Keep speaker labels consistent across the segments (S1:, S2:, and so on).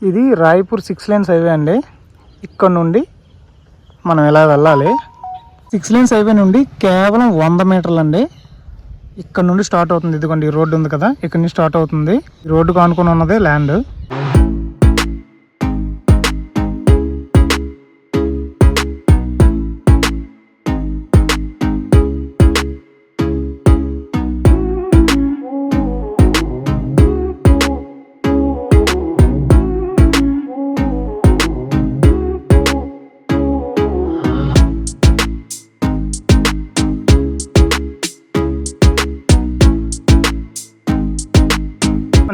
S1: ఇది Raipur 6 lanes highway అండి. ఇక్కడ నుండి మనం ఎలా వెళ్ళాలి? 6 lanes హైవే నుండి కేవలం 100 మీటర్లు అండి. ఇక్కడ నుండి స్టార్ట్ అవుతుంది. ఇదిగోండి ఈ రోడ్డు ఉంది కదా, ఇక్కడ నుంచి స్టార్ట్ అవుతుంది. ఈ రోడ్డుకు ఆనుకుని ఉన్నదే ల్యాండ్.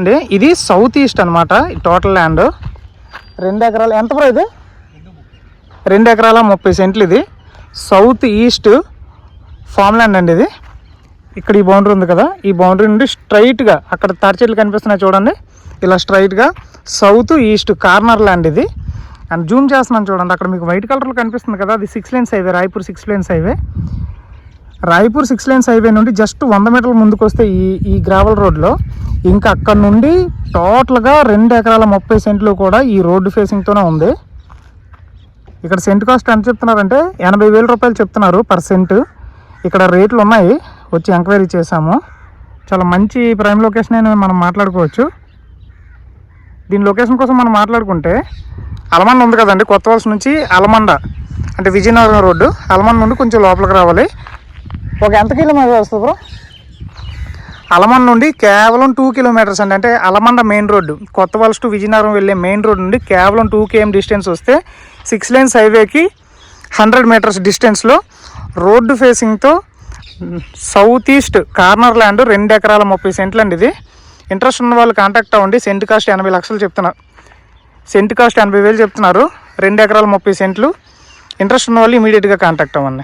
S1: అండి ఇది సౌత్ ఈస్ట్ అనమాట. టోటల్ ల్యాండ్ 2 ఎకరాలు. ఎంత బ్రో ఇది? 2 ఎకరాల 30 సెంట్లు. ఇది సౌత్ ఈస్ట్ ఫామ్ ల్యాండ్ అండి. ఇది ఇక్కడ ఈ బౌండరీ ఉంది కదా, ఈ బౌండరీ నుండి స్ట్రైట్గా అక్కడ తాటి చెట్లు కనిపిస్తున్నాయి చూడండి, ఇలా స్ట్రైట్గా సౌత్ ఈస్ట్ కార్నర్ ల్యాండ్ ఇది. అండ్ జూమ్ చేస్తున్నాను చూడండి, అక్కడ మీకు వైట్ కలర్లో కనిపిస్తుంది కదా, అది 6 lanes highway, Raipur 6 lanes highway. Raipur 6 lanes highway నుండి జస్ట్ 100 మీటర్ల ముందుకు వస్తే ఈ గ్రావెల్ రోడ్లో ఇంకా అక్కడ నుండి టోటల్గా 2 ఎకరాల 30 సెంట్లు కూడా ఈ రోడ్డు ఫేసింగ్తోనే ఉంది. ఇక్కడ సెంట్ కాస్ట్ ఎంత చెప్తున్నారంటే 80,000 రూపాయలు చెప్తున్నారు పర్ సెంట్. ఇక్కడ రేట్లు ఉన్నాయి, వచ్చి ఎంక్వైరీ చేశాము. చాలా మంచి ప్రైమ్ లొకేషన్ అని మనం మాట్లాడుకోవచ్చు. దీని లొకేషన్ కోసం మనం మాట్లాడుకుంటే అలమండ ఉంది కదండి, కొత్త వలస నుంచి అలమండ అంటే విజయనగరం రోడ్డు, అలమండ నుండి కొంచెం లోపలికి రావాలి. ఒక ఎంత కిలోమీటర్ వస్తుంది బ్రో? అలమండ నుండి కేవలం 2 కిలోమీటర్స్ అండి. అంటే అలమండ మెయిన్ రోడ్డు, కొత్త వలస టు విజయనగరం వెళ్ళే మెయిన్ రోడ్ నుండి కేవలం 2 km డిస్టెన్స్ వస్తే 6 lanes హైవేకి 100 మీటర్స్ డిస్టెన్స్లో రోడ్డు ఫేసింగ్తో సౌత్ ఈస్ట్ కార్నర్ ల్యాండ్ 2 ఎకరాల 30 సెంట్లు అండి. ఇది ఇంట్రెస్ట్ ఉన్న వాళ్ళు కాంటాక్ట్ అవ్వండి. సెంట్ కాస్ట్ 80 లక్షలు చెప్తున్నారు. సెంట్ కాస్ట్ 80,000 చెప్తున్నారు. 2 ఎకరాల 30 సెంట్లు. ఇంట్రెస్ట్ ఉన్న వాళ్ళు ఇమీడియట్గా కాంటాక్ట్ అవ్వండి.